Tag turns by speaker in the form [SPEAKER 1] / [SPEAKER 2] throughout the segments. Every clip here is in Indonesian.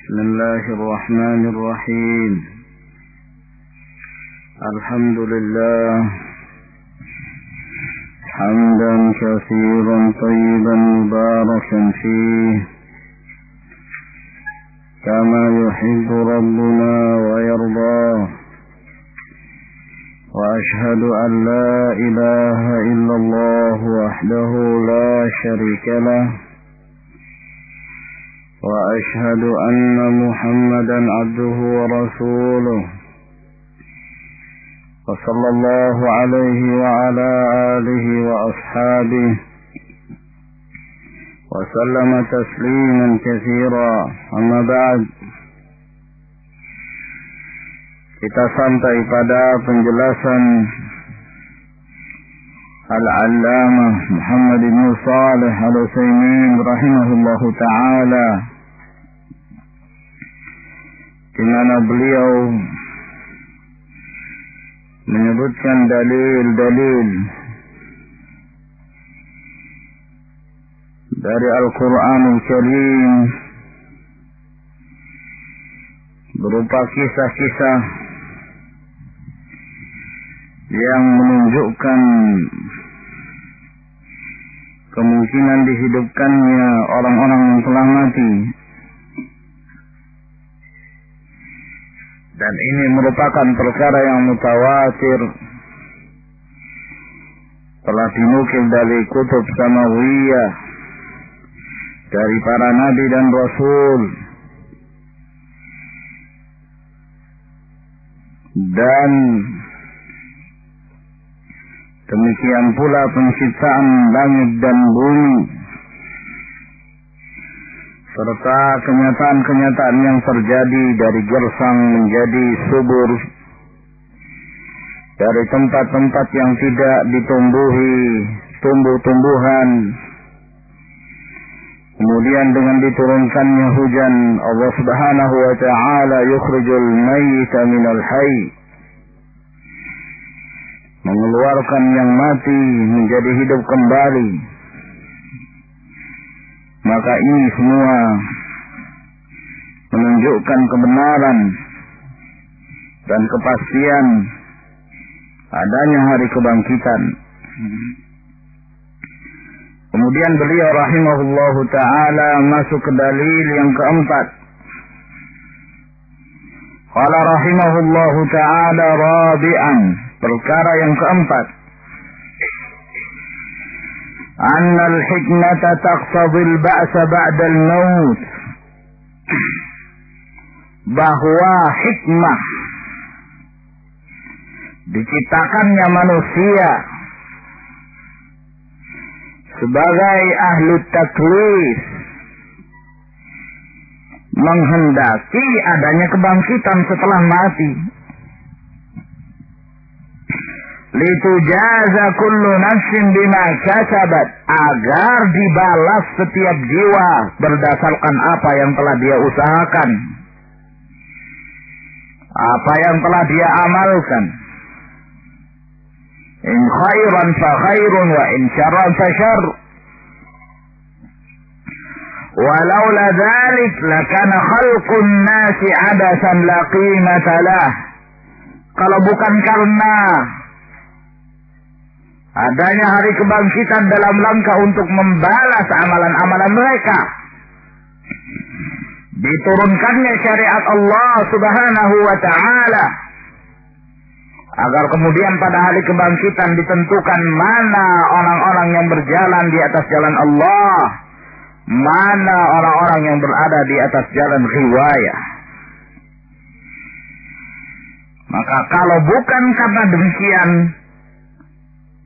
[SPEAKER 1] بسم الله الرحمن الرحيم. الحمد لله حمدا كثيرا طيبا مباركا فيه كما يحب ربنا ويرضاه، وأشهد أن لا إله إلا الله وحده لا شريك له، وأشهد أن محمدا عبده ورسوله، وصلى الله عليه وعلى آله وأصحابه وسلم تسليما كثيرا. أما بعد, kita sampai pada penjelasan Al-Allamah Muhammad bin Shalih Al-Utsaimin rahimahullahu ta'ala, di mana beliau menyebutkan dalil-dalil dari Al-Quranul Karim berupa kisah-kisah yang menunjukkan kemungkinan dihidupkannya orang-orang yang telah mati. Dan ini merupakan perkara yang mutawatir, telah dinukil dari kutub samawiyah, dari para nabi dan rasul, dan demikian pula penciptaan langit dan bumi, serta kenyataan-kenyataan yang terjadi dari gersang menjadi subur, dari tempat-tempat yang tidak ditumbuhi tumbuh-tumbuhan, kemudian dengan diturunkannya hujan, Allah Subhanahu wa ta'ala yukhrijul mayyita minal hayy, mengeluarkan yang mati menjadi hidup kembali. Maka ini semua menunjukkan kebenaran dan kepastian adanya hari kebangkitan. Kemudian beliau rahimahullahu ta'ala masuk ke dalil yang keempat. Qala rahimahullahu ta'ala rabi'an, perkara yang keempat, anna al-hikmata taqtadhi al-ba'sa ba'da al-maut, bahwa hikmah diciptakannya manusia sebagai ahlu taklif menghendaki adanya kebangkitan setelah mati, litujaza kullu nafsin bima kasabat, agar dibalas setiap jiwa berdasarkan apa yang telah dia usahakan, apa yang telah dia amalkan. In khairan fa khairun wa in syarran fa syarr. Walaula dzalik lakana khalqun nasi abasan la qimata lah. Kalau bukan karena adanya hari kebangkitan dalam rangka untuk membalas amalan-amalan mereka, diturunkannya syariat Allah Subhanahu wa ta'ala, agar kemudian pada hari kebangkitan ditentukan mana orang-orang yang berjalan di atas jalan Allah, mana orang-orang yang berada di atas jalan riwayah. Maka kalau bukan karena demikian,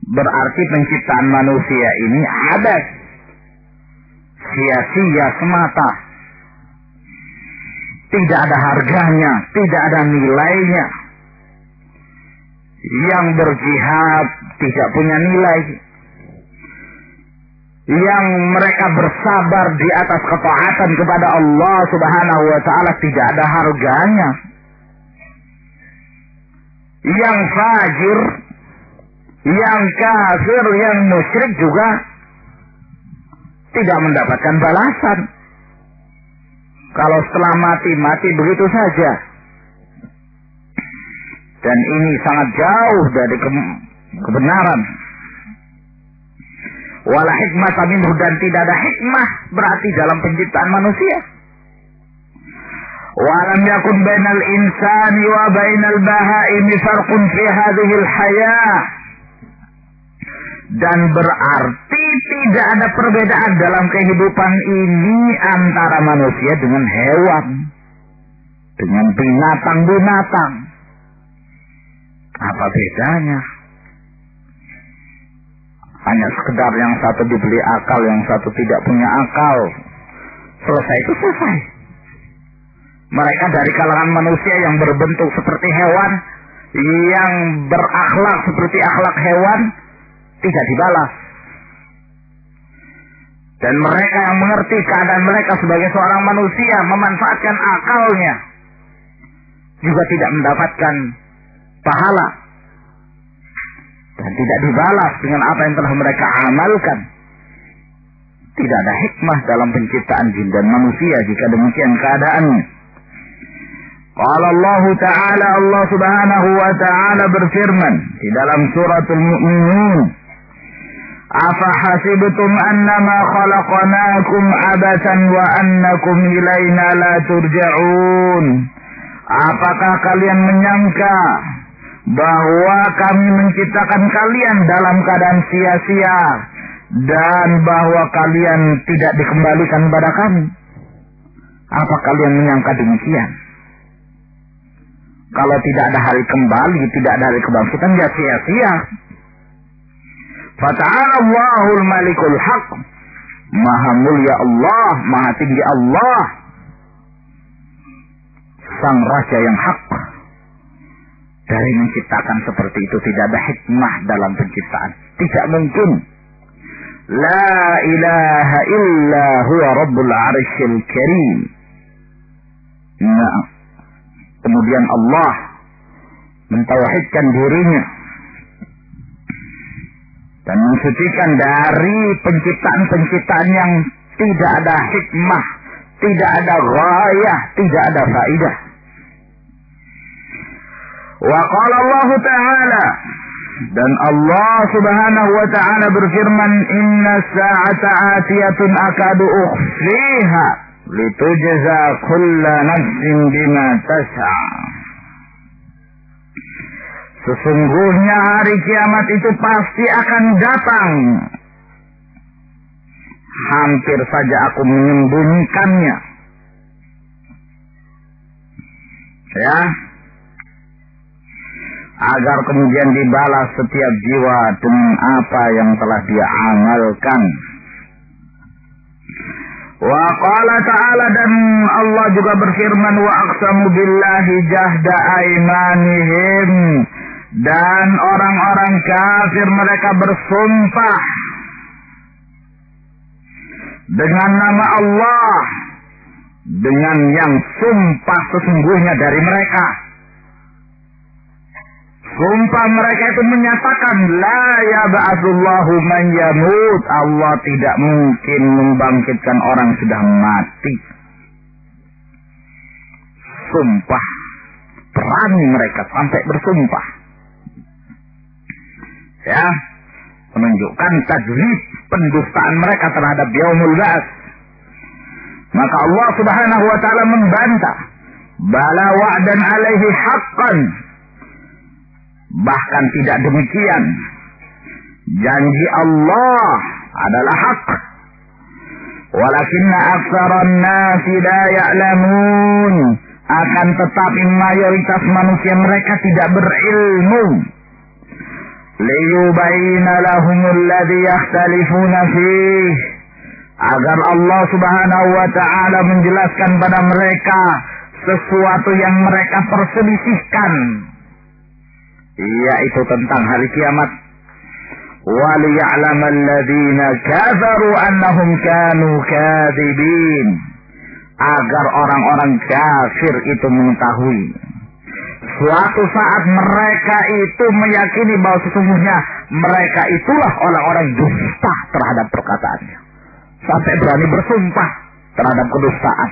[SPEAKER 1] berarti penciptaan manusia ini ada sia-sia semata, tidak ada harganya, tidak ada nilainya. Yang berjihad tidak punya nilai, yang mereka bersabar di atas ketaatan kepada Allah Subhanahu wa ta'ala tidak ada harganya. Yang fajir, yang kafir, yang musyrik juga tidak mendapatkan balasan. Kalau setelah mati, mati begitu saja. Dan ini sangat jauh dari kebenaran. Wala hikmah minhu, dan tidak ada hikmah berarti dalam penciptaan manusia. Walam yakun bainal insani wa bainal bahaimi farqun fi hadhil hayah. Dan berarti tidak ada perbedaan dalam kehidupan ini antara manusia dengan hewan, dengan binatang-binatang. Apa bedanya? Hanya sekedar yang satu dibeli akal, yang satu tidak punya akal. Selesai itu selesai. Mereka dari kalangan manusia yang berbentuk seperti hewan, yang berakhlak seperti akhlak hewan, tidak dibalas. Dan mereka yang mengerti keadaan mereka sebagai seorang manusia, memanfaatkan akalnya, juga tidak mendapatkan pahala. Dan tidak dibalas dengan apa yang telah mereka amalkan. Tidak ada hikmah dalam penciptaan jin dan manusia jika demikian keadaannya. Qala Allah Ta'ala, Allah Subhanahu wa Ta'ala berfirman di dalam suratul Mu'minun, Afa hasibtum annama khalaqnakum abasan wa annakum ilaina la turja'un. Apakah kalian menyangka bahwa kami menciptakan kalian dalam keadaan sia-sia dan bahwa kalian tidak dikembalikan kepada kami? Apa kalian menyangka demikian? Kalau tidak ada hari kembali, tidak ada hari kebangkitan, ya sia-sia. Fata'ala Allahul Malikul Haq. Maha mulia Allah, maha tinggi Allah, sang raja yang hak. Dari menciptakan seperti itu tidak ada hikmah dalam penciptaan. Tidak mungkin. La ilaha illa huwa rabbul arsyil karim. Nah, kemudian Allah mentauhidkan dirinya dan mensucikan dari penciptaan-penciptaan yang tidak ada hikmah, tidak ada ghayah, tidak ada faidah. Wa qala Allah Ta'ala, dan Allah Subhanahu wa Ta'ala berfirman, Inna sa'ata atiyatun akadu ukhfiha litujza kulla nafsin bima tas'a. Sesungguhnya hari kiamat itu pasti akan datang. Hampir saja aku menyembunyikannya. Ya, agar kemudian dibalas setiap jiwa dengan apa yang telah dia amalkan. Wa qala ta'ala, dan Allah juga berfirman, wa aqsamu billahi jahda aymanihim, dan orang-orang kafir mereka bersumpah dengan nama Allah, dengan yang sumpah sesungguhnya dari mereka. Sumpah mereka itu menyatakan, la yab'atsullahu man yamut, Allah tidak mungkin membangkitkan orang sudah mati. Sumpah, berani mereka sampai bersumpah. Ya, menunjukkan takdzib, pendustaan mereka terhadap yaumul ba'ats. Maka Allah Subhanahu wa Ta'ala membantah, bala wa'dan alaihi haqqan. Bahkan tidak demikian, janji Allah adalah hak. Walakinna aktsaran nasi la ya'lamun, akan tetapi mayoritas manusia mereka tidak berilmu. Liyubayyina lahumul ladzi yakhtalifuna fih, agar Allah Subhanahu wa Ta'ala menjelaskan pada mereka sesuatu yang mereka perselisihkan, yaitu tentang hari kiamat. وَلِيَعْلَمَ الَّذِينَ كَفَرُوا أَنَّهُمْ كَانُوا كَاذِبِينَ, agar orang-orang kafir itu mengetahui suatu saat mereka itu meyakini bahwa sesungguhnya mereka itulah orang-orang dusta terhadap perkataannya, sampai berani bersumpah terhadap kedustaan.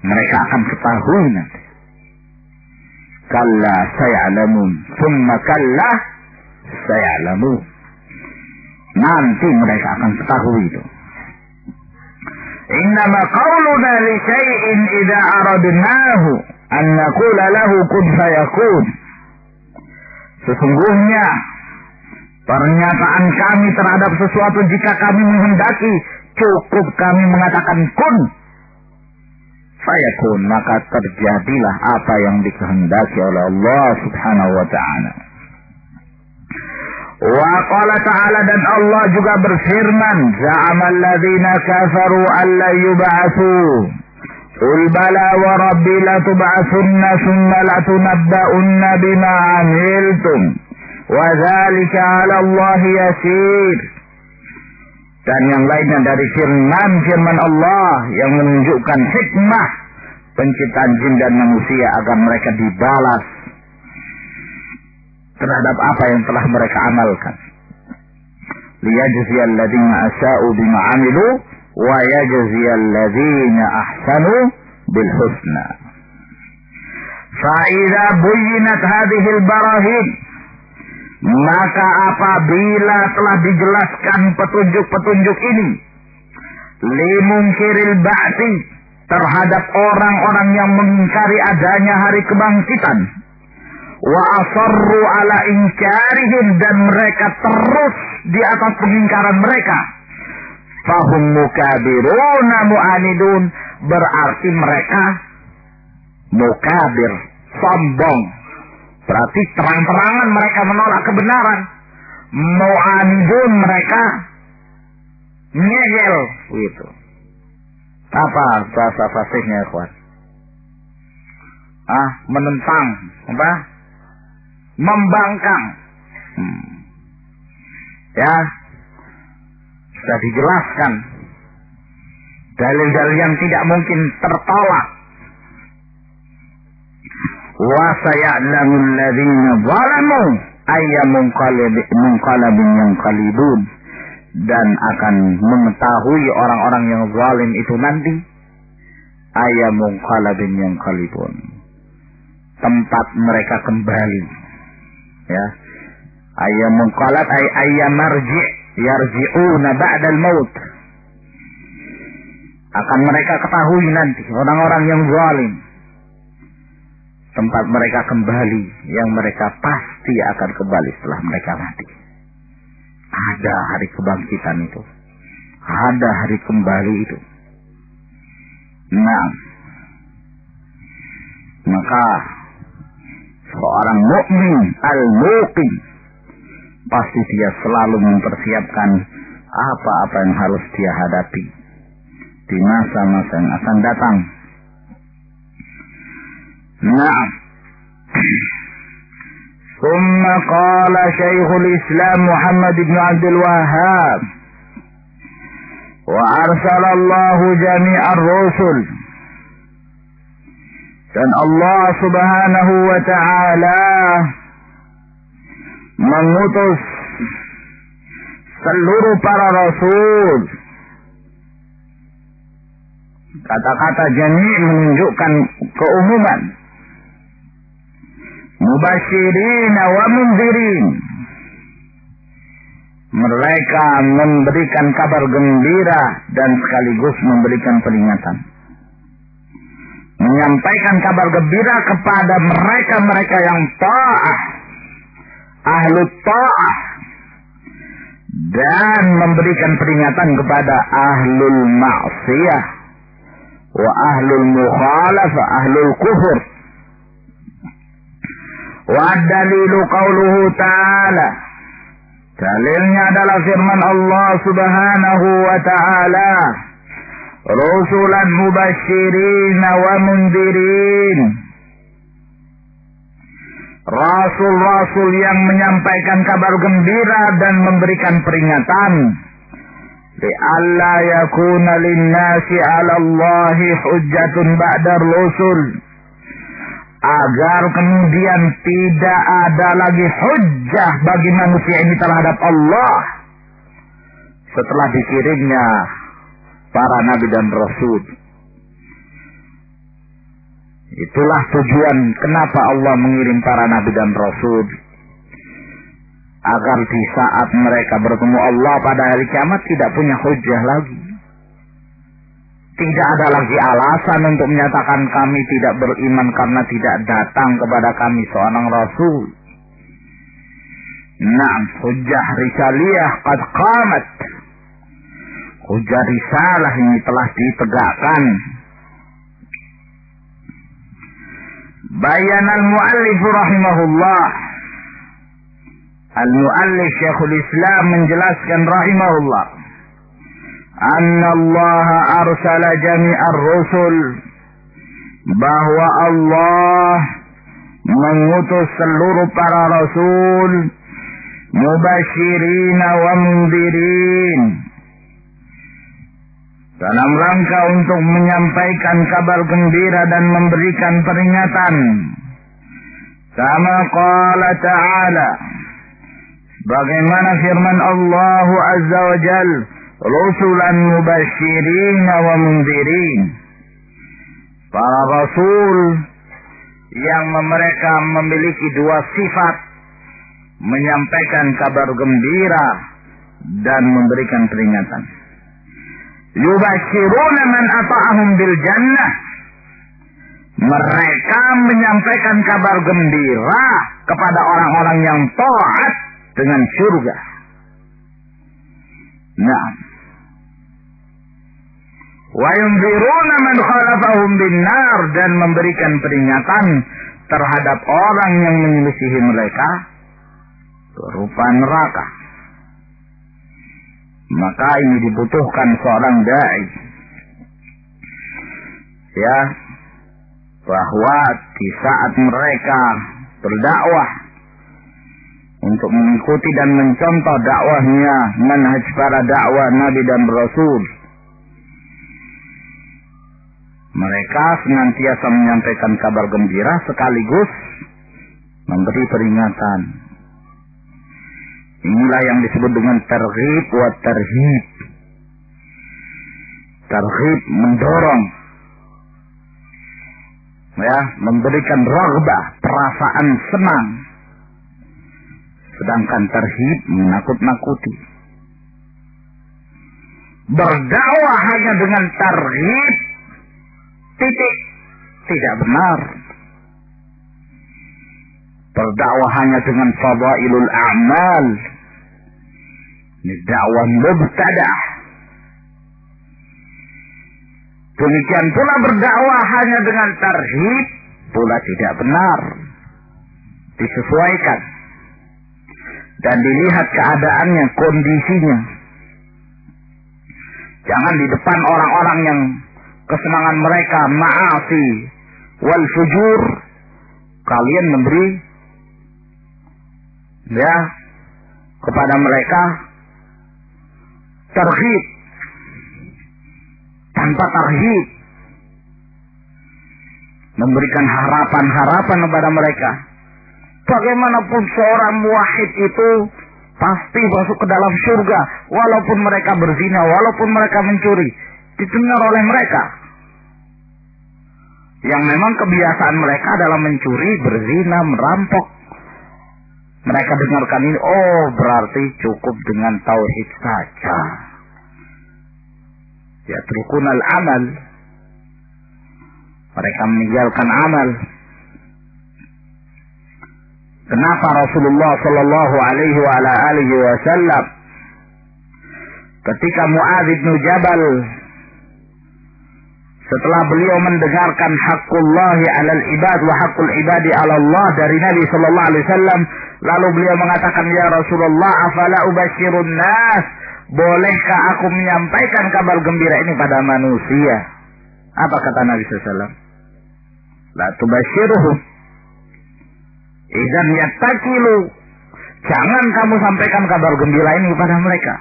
[SPEAKER 1] Mereka akan ketahui nanti. Kalla saya'lamun, thumma kalla saya'lamun. Nanti mereka akan ketahui itu. Innama qawluna li syai'in idza aradnahu an naqula lahu kun fayakun. Sesungguhnya pernyataan kami terhadap sesuatu jika kami menghendaki, cukup kami mengatakan kun fayakun, maka terjadilah apa yang dikehendaki oleh Allah Subhanahu wa ta'ala. Wa qala ta'ala, dan Allah juga berfirman, za'amal ladzina kafaru alla yub'atsu qul bala wa rabbi latub'atsunna thumma latunabba'unna bima 'amiltum wa dzalika 'ala Allah yasir. Dan yang lainnya dari firman Allah yang menunjukkan hikmah penciptaan jin dan manusia agar mereka dibalas terhadap apa yang telah mereka amalkan. Liyajziyal ladzina asa'u bima 'amilu wa yajziyal ladzina ahsanu bil husna. Fa idza buyyinat hadhihi al barahin, maka apabila telah dijelaskan petunjuk-petunjuk ini, limunkiril ba'ti, terhadap orang-orang yang mengingkari adanya hari kebangkitan, wa asarru ala inkarihim, dan mereka terus di atas pengingkaran mereka, fahum mukabiruna mu'anidun, berarti mereka mukabir, sombong. Berarti terang-terangan mereka menolak kebenaran. Mu'anidun, mereka ngeyel gitu. Apa bahasa fasihnya, kawan? Menentang, apa? Membangkang. Ya, sudah dijelaskan dalil-dalil yang tidak mungkin tertolak. Wa saya'lamul ladzina zalamu ayyamunqalabin yanqalibun, dan akan mengetahui orang-orang yang zalim itu nanti ayyamunqalabin yanqalibun, tempat mereka kembali. Ya, ayyamunqalab ay ayyamarji, yarji'una ba'dal maut, akan mereka ketahui nanti orang-orang yang zalim tempat mereka kembali, yang mereka pasti akan kembali setelah mereka mati. Ada hari kebangkitan itu, ada hari kembali itu. Nah, maka seorang mukmin al-muqin pasti dia selalu mempersiapkan apa-apa yang harus dia hadapi di masa-masa yang akan datang. Nah, ثم قال شيخ الإسلام محمد بن عبد الوهاب وأرسل الله جميع الرسل, dan Allah Subhanahu wa ta'ala mengutus seluruh para rasul. Kata-kata jami' menunjukkan keumuman. Mubasyirin wa mundzirin, mereka memberikan kabar gembira dan sekaligus memberikan peringatan, menyampaikan kabar gembira kepada mereka-mereka yang ta'ah, ahlu ta'ah, dan memberikan peringatan kepada ahlul ma'siyah wa ahlul mukhalafah, ahlul kufur. Wa dalilu qauluhu ta'ala, dalilnya adalah firman Allah Subhanahu wa ta'ala, rusulan mubasyirin wa mundirin, rasul-rasul yang menyampaikan kabar gembira dan memberikan peringatan, li'alla yakuna linnasi 'ala Allahi hujjatun ba'da rusul, agar kemudian tidak ada lagi hujjah bagi manusia ini terhadap Allah setelah dikirimnya para nabi dan rasul. Itulah tujuan kenapa Allah mengirim para nabi dan rasul, agar di saat mereka bertemu Allah pada hari kiamat tidak punya hujah lagi. Tidak ada lagi alasan untuk menyatakan kami tidak beriman karena tidak datang kepada kami seorang rasul. Naam, hujjah risaliyah qad qamat. Hujjah risalah ini telah ditegakkan. Bayan al-muallif rahimahullah. Al-muallif Syekhul Islam menjelaskan rahimahullah, anna Allah arsala jami'ar rusul, bahwa Allah mengutus seluruh para rasul, mubasyirin wa mundirin, dalam rangka untuk menyampaikan kabar gembira dan memberikan peringatan. Kama qala ta'ala, bagaimana firman Allah Azza wa Jal, rusulan mubasyirin wa mundirin, para rasul yang mereka memiliki dua sifat, menyampaikan kabar gembira dan memberikan peringatan. Yubashiruna man ata'ahum bil jannah, mereka menyampaikan kabar gembira kepada orang-orang yang taat dengan surga. Nah, wa yunziruna man khalafahum bin nar, dan memberikan peringatan terhadap orang yang menyelisihi mereka berupa neraka. Maka ini dibutuhkan seorang dai, ya, bahwa di saat mereka berdakwah untuk mengikuti dan mencontoh dakwahnya, manhaj para dakwah Nabi dan Rasul, mereka senantiasa menyampaikan kabar gembira sekaligus memberi peringatan. Inilah yang disebut dengan targhib wa tarhib. Targhib mendorong, ya, memberikan raghbah, perasaan senang. Sedangkan tarhib menakut-nakuti. Berdakwah hanya dengan targhib, titik, tidak benar. Berdakwah hanya dengan fadailul a'mal, ini dakwah mubtadah. Demikian pula berdakwah hanya dengan tarhib pula tidak benar. Disesuaikan dan dilihat keadaannya, kondisinya. Jangan di depan orang-orang yang kesenangan mereka ma'asi wal fujur, kalian memberi, ya, kepada mereka targhib. Tanpa targhib, memberikan harapan-harapan kepada mereka. Bagaimanapun seorang muwahhid itu pasti masuk ke dalam surga, walaupun mereka berzina, walaupun mereka mencuri, didengar oleh mereka. Yang memang kebiasaan mereka adalah mencuri, berzina, merampok. Mereka dengarkan ini, oh berarti cukup dengan tauhid saja. Yatrukunal amal, mereka meninggalkan amal. Kenapa Rasulullah Sallallahu Alaihi Wasallam ketika Mu'adz bin Jabal, setelah beliau mendengarkan hakullahi alal ibad wa hakul ibadi ala Allah dari Nabi Sallallahu Alaihi Wasallam, lalu beliau mengatakan, ya Rasulullah, afala ubashirun nas, bolehkah aku menyampaikan kabar gembira ini pada manusia? Apa kata Nabi SAW? La tubashiruhum idzan yattakilu, jangan kamu sampaikan kabar gembira ini kepada mereka,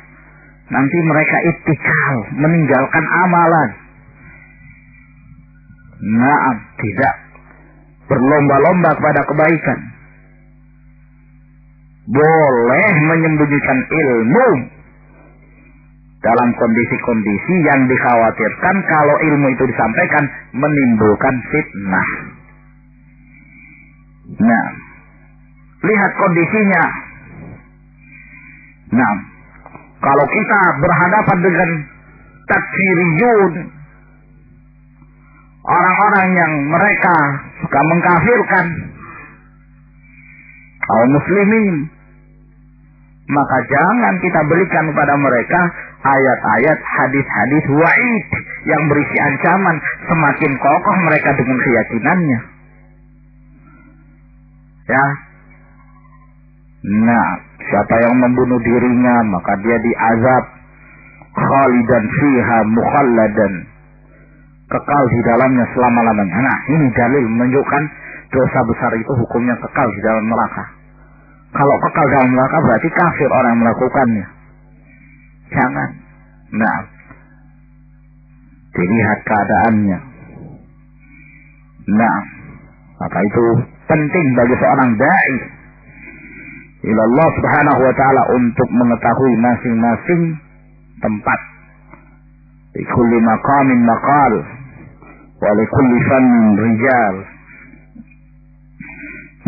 [SPEAKER 1] nanti mereka ittikal, meninggalkan amalan. Naam, tidak berlomba-lomba kepada kebaikan. Boleh menyembunyikan ilmu dalam kondisi-kondisi yang dikhawatirkan kalau ilmu itu disampaikan menimbulkan fitnah. Nah, lihat kondisinya. Nah, kalau kita berhadapan dengan takfiriyun, orang-orang yang mereka suka mengkafirkan kaum muslimin, maka jangan kita berikan kepada mereka ayat-ayat, hadis-hadis wa'id yang berisi ancaman. Semakin kokoh mereka dengan keyakinannya, ya. Nah, siapa yang membunuh dirinya maka dia diazab khalidan fiha mukhalladan, kekal di dalamnya selama-lamanya. Nah, ini dalil menunjukkan dosa besar itu hukumnya kekal di dalam neraka. Kalau kekal dalam neraka berarti kafir orang yang melakukannya. Jangan. Nah, dilihat keadaannya. Nah, maka itu penting bagi seorang da'i ila Allah Subhanahu wa ta'ala untuk mengetahui masing-masing tempat. Di kulli maqamin maqal wa li kulli fannin rijal.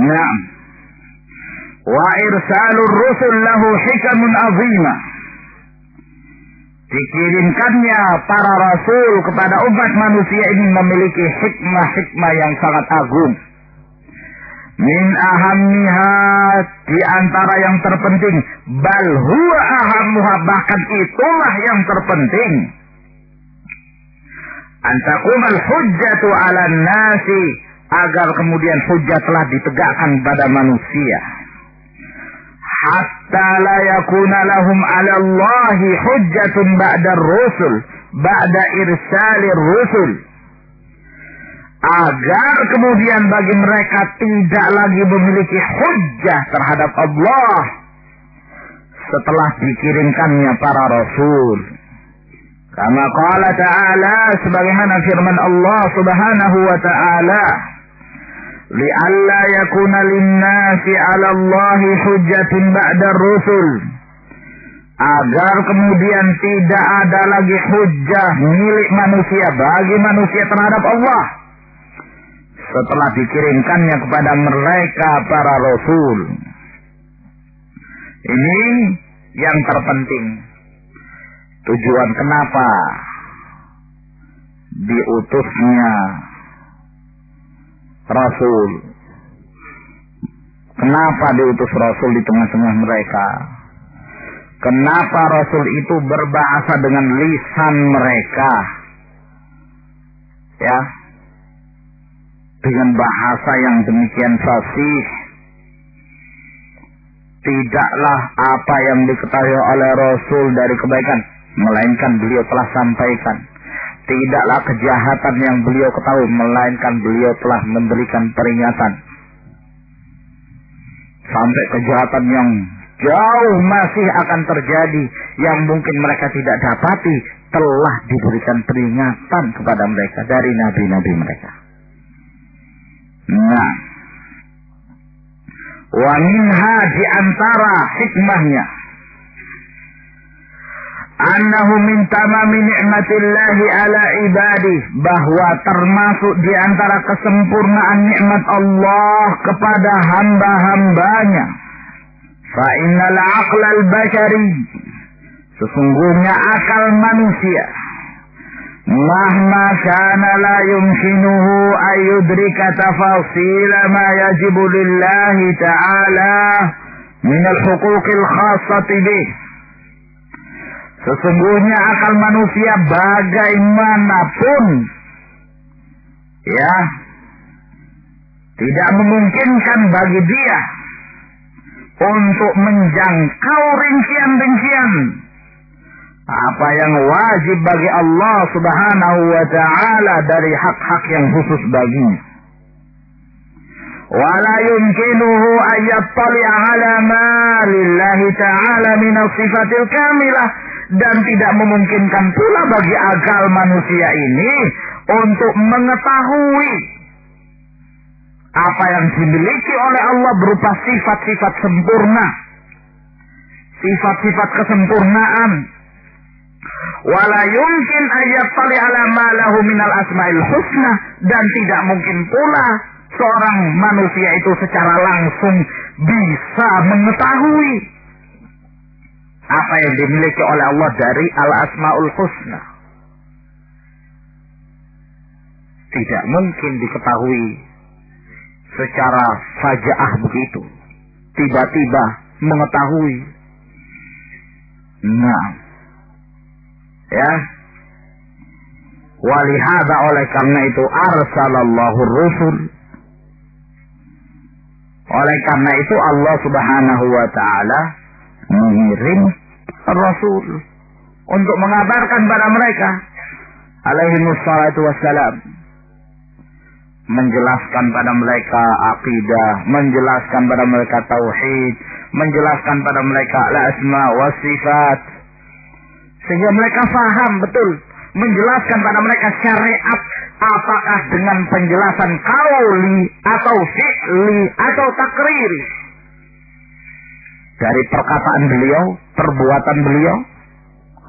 [SPEAKER 1] Naam. Wa irsalur rusul lahu hikamun azimah. Dikirimkannya para rasul kepada umat manusia ini memiliki hikmah-hikmah yang sangat agung. Min ahammiha, di antara yang terpenting, bal huwa ahammuha, bahkan itulah yang terpenting. Antakumal hujjatu 'alan nasi, agar kemudian hujjah telah ditegakkan pada manusia. Hatta la yakuna lahum 'ala Allahi hujjatun ba'da ar-rusul, ba'da irsalir rusul. Agar kemudian bagi mereka tidak lagi memiliki hujjah terhadap Allah setelah dikirimkannya para rasul. Kama qala ta'ala, sebagaimana firman Allah Subhanahu wa ta'ala, li'alla yakuna linnasi 'ala Allahi hujjatun ba'da ar-rusul, agar kemudian tidak ada lagi hujjah milik manusia bagi manusia terhadap Allah setelah dikirimkannya kepada mereka para rasul. Ini yang terpenting. Tujuan kenapa diutusnya rasul. Kenapa diutus rasul di tengah-tengah mereka? Kenapa rasul itu berbahasa dengan lisan mereka? Ya, dengan bahasa yang demikian fasih. Tidaklah apa yang diketahui oleh Rasul dari kebaikan, melainkan beliau telah sampaikan. Tidaklah kejahatan yang beliau ketahui, melainkan beliau telah memberikan peringatan. Sampai kejahatan yang jauh masih akan terjadi, yang mungkin mereka tidak dapati, telah diberikan peringatan kepada mereka dari nabi-nabi mereka. Nah, wa minha, di antara hikmahnya, annahu min tamami ni'matillahi ala ibadi, bahwa termasuk di antara kesempurnaan nikmat Allah kepada hamba-hambanya. Fa innal aqlal bashari, sesungguhnya akal manusia, mahma kana la yumkinuhu ayudrika tafasil ma yajibu lillahi ta'ala min al-huquqil khassati bih. Sesungguhnya akal manusia bagaimanapun, ya, tidak memungkinkan bagi dia untuk menjangkau rincian-rincian apa yang wajib bagi Allah Subhanahu wa ta'ala dari hak-hak yang khusus baginya. Wala yumkinuhu ayyattali ala ma lillahi ta'ala min as-sifatil kamilah, dan tidak memungkinkan pula bagi akal manusia ini untuk mengetahui apa yang dimiliki oleh Allah berupa sifat-sifat sempurna, sifat-sifat kesempurnaan. Wala yumkin ayyattali ala ma lahu minal asma'il husna, dan tidak mungkin pula seorang manusia itu secara langsung bisa mengetahui apa yang dimiliki oleh Allah dari Al-Asmaul Husna. Tidak mungkin diketahui secara fajaah begitu, tiba-tiba mengetahui. Nah, ya, walihada, oleh karena itu arsalallahu rusul. Oleh karena itu Allah Subhanahu wa ta'ala mengirim Rasul untuk mengabarkan pada mereka alaihimus salatu wassalam, menjelaskan pada mereka akidah, menjelaskan pada mereka tauhid, menjelaskan pada mereka al-asma wa sifat, sehingga mereka faham betul, menjelaskan pada mereka syariat, apakah dengan penjelasan qauli atau fi'li atau takriri, dari perkataan beliau, perbuatan beliau,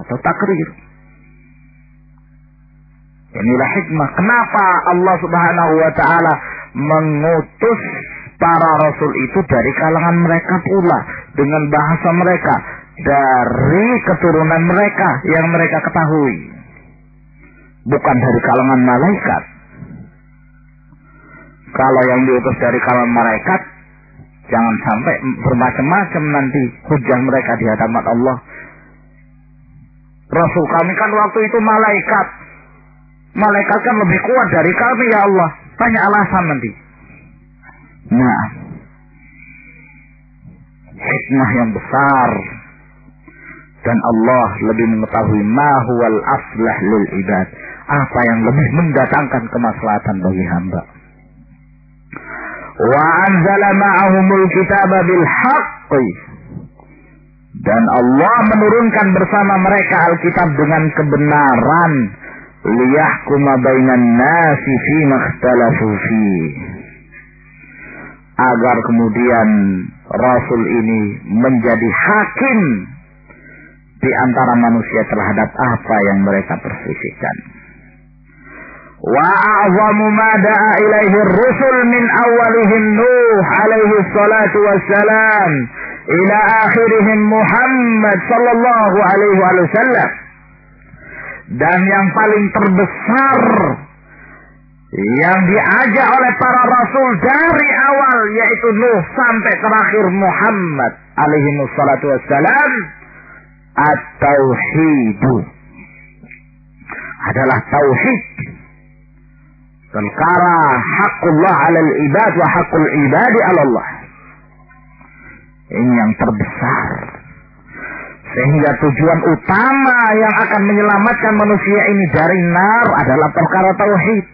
[SPEAKER 1] atau takrir. Inilah hikmah kenapa Allah Subhanahu wa ta'ala mengutus para rasul itu dari kalangan mereka pula, dengan bahasa mereka, dari keturunan mereka yang mereka ketahui, bukan dari kalangan malaikat. Kalau yang diutus dari kalangan malaikat, jangan sampai bermacam-macam nanti hujah mereka di hadapan Allah. Rasul kami kan waktu itu malaikat. Malaikat kan lebih kuat dari kami ya Allah. Tanya alasan nanti. Nah, hikmah yang besar. Dan Allah lebih mengetahui ma huwal aslah lil ibad, apa yang lebih mendatangkan kemaslahatan bagi hamba. Wa anzala ma'ahumul kitaba bil haqqi, dan Allah menurunkan bersama mereka Alkitab dengan kebenaran, liyahkuma bainan nasi fima ikhtalafu fi, agar kemudian Rasul ini menjadi hakim di antara manusia terhadap apa yang mereka perselisihkan. Wa a'zamu ma da'a ilaihi ar-rusul min awwalihim Nuh alaihi salatu wassalam ila akhirihim Muhammad sallallahu alaihi wasallam. Dan yang paling terbesar yang diajak oleh para rasul dari awal, yaitu Nuh sampai terakhir Muhammad alaihi salatu wassalam, at-tauhidu, adalah tauhid, perkara haqqullah 'alal ibad wa haqqul ibadi 'ala Allah. Ini yang terbesar, sehingga tujuan utama yang akan menyelamatkan manusia ini dari nar adalah perkara tauhid.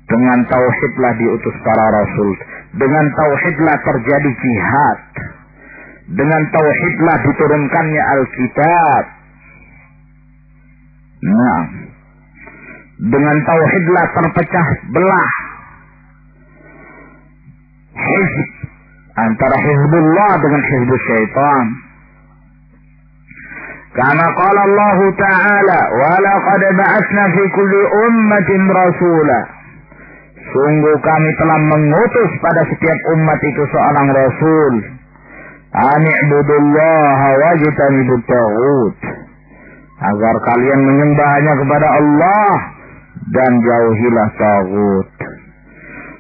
[SPEAKER 1] Dengan tauhidlah diutus para rasul, dengan tauhidlah terjadi jihad, dengan tauhidlah diturunkannya Alkitab. Nah, dengan tauhidlah terpecah belah hizb, antara hizbullah dengan hizbus syaitan. Karena qala Allah Ta'ala, wa laqad ba'atsna fi kulli ummatin rasula, sungguh kami telah mengutus pada setiap umat itu seorang rasul, ani'budullaha wajtanibut taghut, agar kalian menyembahnya kepada Allah dan jauhilah taghut.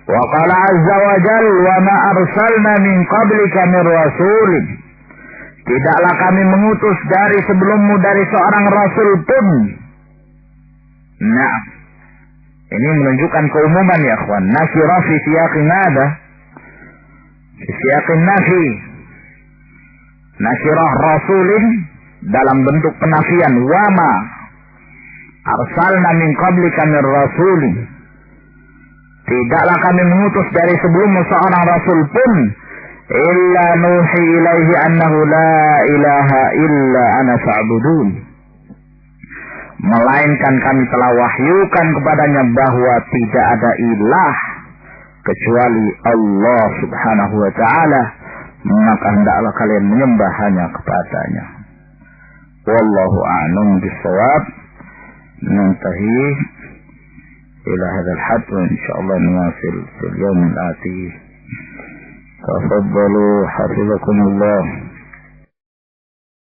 [SPEAKER 1] Wa qala azza wa jalla, wa ma arsalna min qablika min rasulin, tidaklah kami mengutus dari sebelummu dari seorang rasul pun. Nah, ini menunjukkan keumuman ya akhwan. Nakirah fi siyaqin nada, fi siyaqin nafi. Nakirah rasulin dalam bentuk penafian, wa ma arsalna min qablika min rasulin, tidaklah kami mengutus dari sebelummu seorang rasul pun, illa nuhi ilaihi annahu la ilaha illa ana fa'budun, melainkan kami telah wahyukan kepadanya bahwa tidak ada ilah kecuali Allah Subhanahu wa ta'ala, maka hendaklah kalian menyembah hanya kepadanya. Wallahu a'lam bishawab. Nantahi إلى هذا الحد، وإن شاء الله نواصل في اليوم الآتي. تفضلوا حفظكم الله.